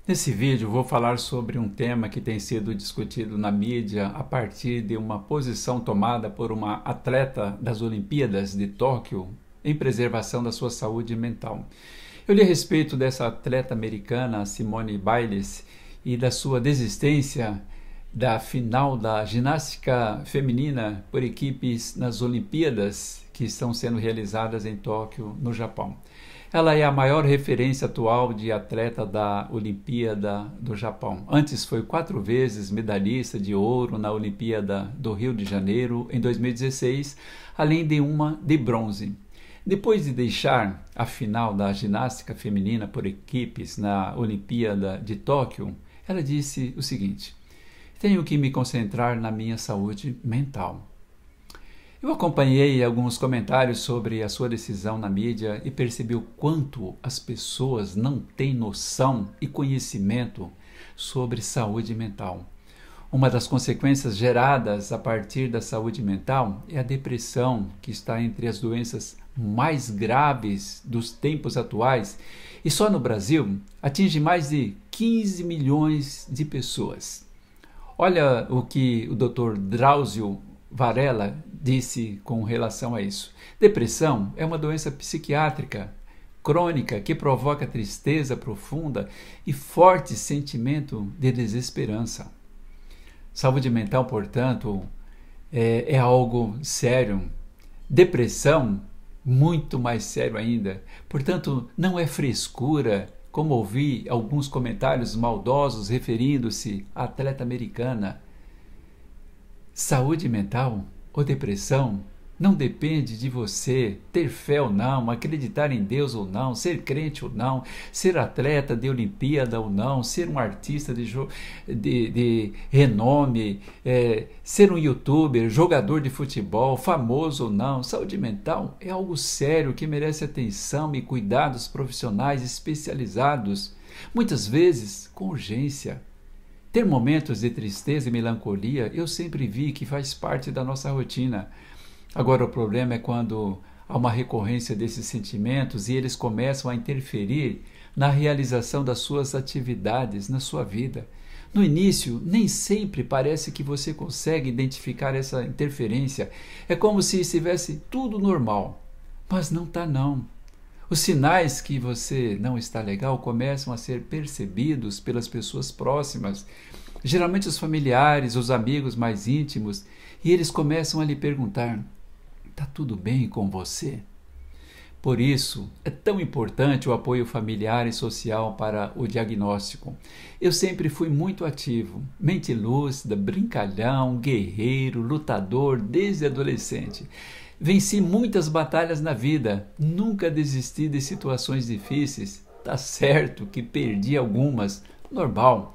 Nesse vídeo vou falar sobre um tema que tem sido discutido na mídia a partir de uma posição tomada por uma atleta das Olimpíadas de Tóquio em preservação da sua saúde mental. Eu li a respeito dessa atleta americana, Simone Biles, e da sua desistência da final da ginástica feminina por equipes nas Olimpíadas que estão sendo realizadas em Tóquio, no Japão. Ela é a maior referência atual de atleta da Olimpíada do Japão. Antes foi 4 vezes medalhista de ouro na Olimpíada do Rio de Janeiro em 2016, além de uma de bronze. Depois de deixar a final da ginástica feminina por equipes na Olimpíada de Tóquio, ela disse o seguinte: "Tenho que me concentrar na minha saúde mental." Eu acompanhei alguns comentários sobre a sua decisão na mídia e percebi o quanto as pessoas não têm noção e conhecimento sobre saúde mental. Uma das consequências geradas a partir da saúde mental é a depressão, que está entre as doenças mais graves dos tempos atuais e só no Brasil atinge mais de 15 milhões de pessoas. Olha o que o Dr. Drauzio Varela disse com relação a isso. Depressão é uma doença psiquiátrica crônica que provoca tristeza profunda e forte sentimento de desesperança. Saúde mental, portanto, é algo sério. Depressão, muito mais sério ainda. Portanto, não é frescura, como ouvi alguns comentários maldosos referindo-se à atleta americana. Saúde mental ou depressão não depende de você ter fé ou não, acreditar em Deus ou não, ser crente ou não, ser atleta de Olimpíada ou não, ser um artista de renome, ser um youtuber, jogador de futebol, famoso ou não. Saúde mental é algo sério que merece atenção e cuidados profissionais especializados, muitas vezes com urgência. Ter momentos de tristeza e melancolia, eu sempre vi que faz parte da nossa rotina. Agora o problema é quando há uma recorrência desses sentimentos e eles começam a interferir na realização das suas atividades, na sua vida. No início, nem sempre parece que você consegue identificar essa interferência. É como se estivesse tudo normal, mas não está não. Os sinais que você não está legal começam a ser percebidos pelas pessoas próximas, geralmente os familiares, os amigos mais íntimos, e eles começam a lhe perguntar: "Tá tudo bem com você?" Por isso, é tão importante o apoio familiar e social para o diagnóstico. Eu sempre fui muito ativo, mente lúcida, brincalhão, guerreiro, lutador desde adolescente. Venci muitas batalhas na vida, nunca desisti de situações difíceis. Tá certo que perdi algumas, normal,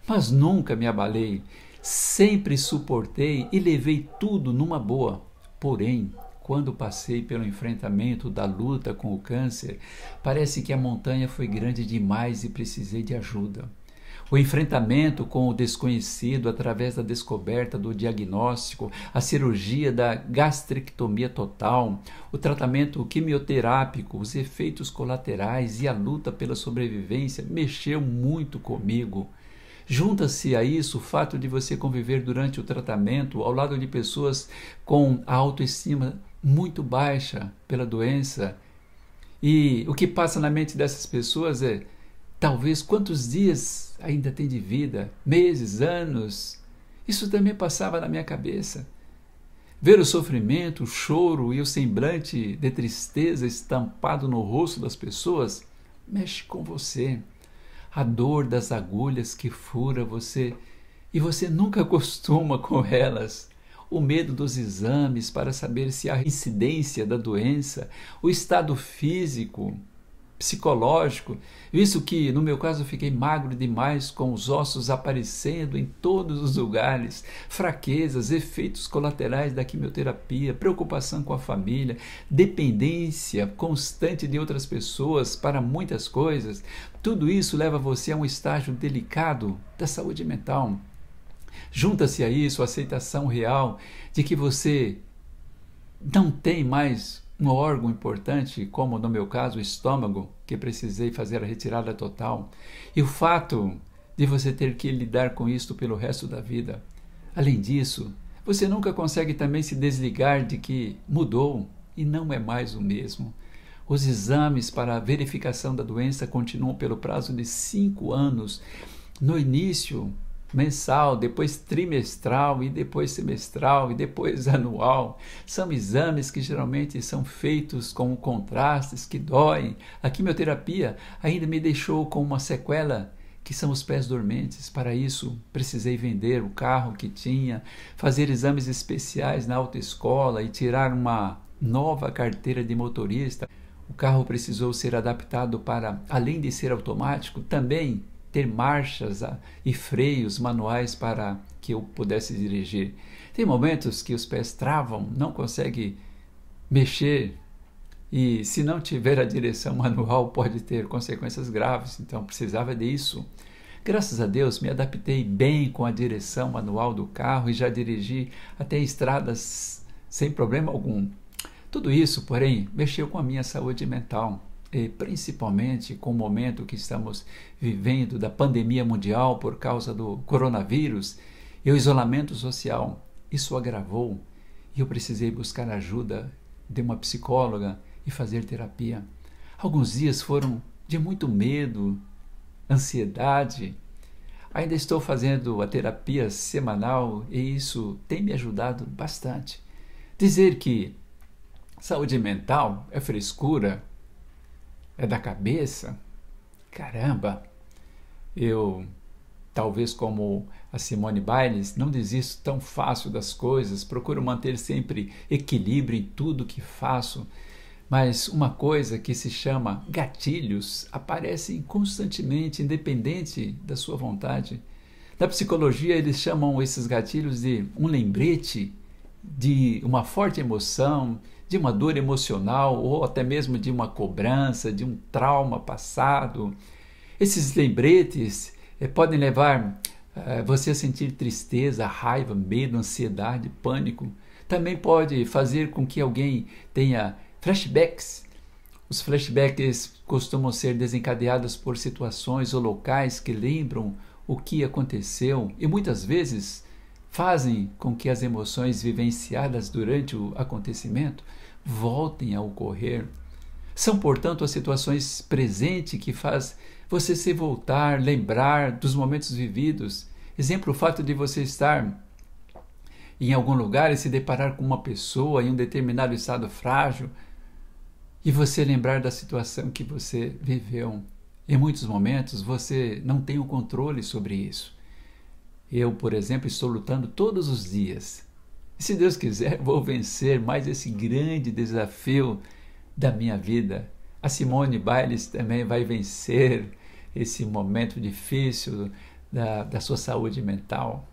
mas nunca me abalei. Sempre suportei e levei tudo numa boa. Porém, quando passei pelo enfrentamento da luta com o câncer, parece que a montanha foi grande demais e precisei de ajuda. O enfrentamento com o desconhecido através da descoberta do diagnóstico, a cirurgia da gastrectomia total, o tratamento quimioterápico, os efeitos colaterais e a luta pela sobrevivência mexeu muito comigo. Junta-se a isso o fato de você conviver durante o tratamento ao lado de pessoas com a autoestima muito baixa pela doença. E o que passa na mente dessas pessoas é: talvez quantos dias ainda tem de vida, meses, anos. Isso também passava na minha cabeça. Ver o sofrimento, o choro e o semblante de tristeza estampado no rosto das pessoas mexe com você. A dor das agulhas que fura você e você nunca acostuma com elas. O medo dos exames para saber se há incidência da doença, o estado físico, psicológico, visto que no meu caso eu fiquei magro demais, com os ossos aparecendo em todos os lugares, fraquezas, efeitos colaterais da quimioterapia, preocupação com a família, dependência constante de outras pessoas para muitas coisas. Tudo isso leva você a um estágio delicado da saúde mental. Junta-se a isso a aceitação real de que você não tem mais um órgão importante, como no meu caso o estômago, que precisei fazer a retirada total, e o fato de você ter que lidar com isto pelo resto da vida. Além disso, você nunca consegue também se desligar de que mudou e não é mais o mesmo. Os exames para a verificação da doença continuam pelo prazo de 5 anos. No início, mensal, depois trimestral e depois semestral e depois anual. São exames que geralmente são feitos com contrastes que doem. A quimioterapia ainda me deixou com uma sequela que são os pés dormentes. Para isso, precisei vender o carro que tinha, fazer exames especiais na autoescola e tirar uma nova carteira de motorista. O carro precisou ser adaptado para, além de ser automático, também ter marchas e freios manuais para que eu pudesse dirigir. Tem momentos que os pés travam, não consegue mexer e se não tiver a direção manual pode ter consequências graves, então precisava disso. Graças a Deus me adaptei bem com a direção manual do carro e já dirigi até estradas sem problema algum. Tudo isso, porém, mexeu com a minha saúde mental. E principalmente com o momento que estamos vivendo da pandemia mundial por causa do coronavírus e o isolamento social. Isso agravou e eu precisei buscar ajuda de uma psicóloga e fazer terapia. Alguns dias foram de muito medo, ansiedade. Ainda estou fazendo a terapia semanal e isso tem me ajudado bastante. Dizer que saúde mental é frescura, é da cabeça? Caramba! Eu, talvez como a Simone Biles, não desisto tão fácil das coisas, procuro manter sempre equilíbrio em tudo que faço, mas uma coisa que se chama gatilhos aparecem constantemente, independente da sua vontade. Na psicologia, eles chamam esses gatilhos de um lembrete de uma forte emoção, de uma dor emocional ou até mesmo de uma cobrança, de um trauma passado. Esses lembretes podem levar você a sentir tristeza, raiva, medo, ansiedade, pânico. Também pode fazer com que alguém tenha flashbacks. Os flashbacks costumam ser desencadeados por situações ou locais que lembram o que aconteceu e muitas vezes fazem com que as emoções vivenciadas durante o acontecimento voltem a ocorrer. São, portanto, as situações presentes que faz você se voltar, lembrar dos momentos vividos. Exemplo, o fato de você estar em algum lugar e se deparar com uma pessoa em um determinado estado frágil e você lembrar da situação que você viveu. Em muitos momentos você não tem o controle sobre isso. Eu, por exemplo, estou lutando todos os dias. E se Deus quiser, vou vencer mais esse grande desafio da minha vida. A Simone Biles também vai vencer esse momento difícil da sua saúde mental.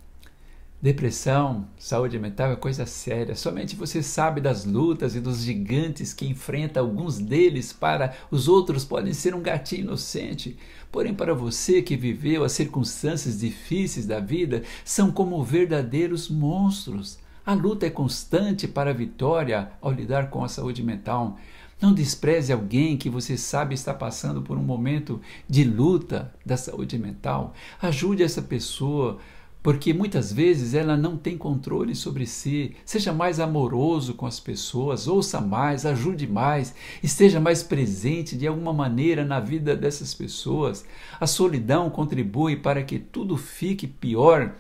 Depressão, saúde mental é coisa séria. Somente você sabe das lutas e dos gigantes que enfrenta. Alguns deles, para os outros, podem ser um gatinho inocente. Porém, para você que viveu as circunstâncias difíceis da vida, são como verdadeiros monstros. A luta é constante para a vitória ao lidar com a saúde mental. Não despreze alguém que você sabe está passando por um momento de luta da saúde mental. Ajude essa pessoa, porque muitas vezes ela não tem controle sobre si. Seja mais amoroso com as pessoas, ouça mais, ajude mais, esteja mais presente de alguma maneira na vida dessas pessoas. A solidão contribui para que tudo fique pior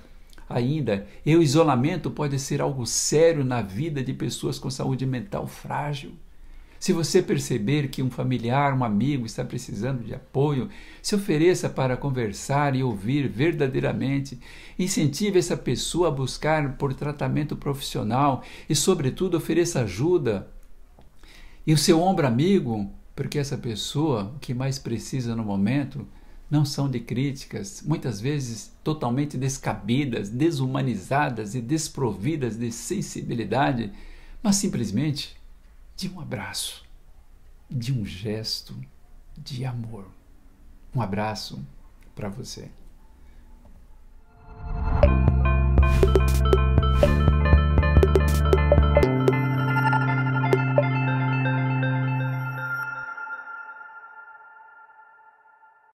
ainda, e o isolamento pode ser algo sério na vida de pessoas com saúde mental frágil. Se você perceber que um familiar, um amigo está precisando de apoio, se ofereça para conversar e ouvir verdadeiramente. Incentive essa pessoa a buscar por tratamento profissional e, sobretudo, ofereça ajuda. E o seu ombro amigo, porque essa pessoa, o que mais precisa no momento, não são de críticas, muitas vezes totalmente descabidas, desumanizadas e desprovidas de sensibilidade, mas simplesmente de um abraço, de um gesto de amor. Um abraço para você.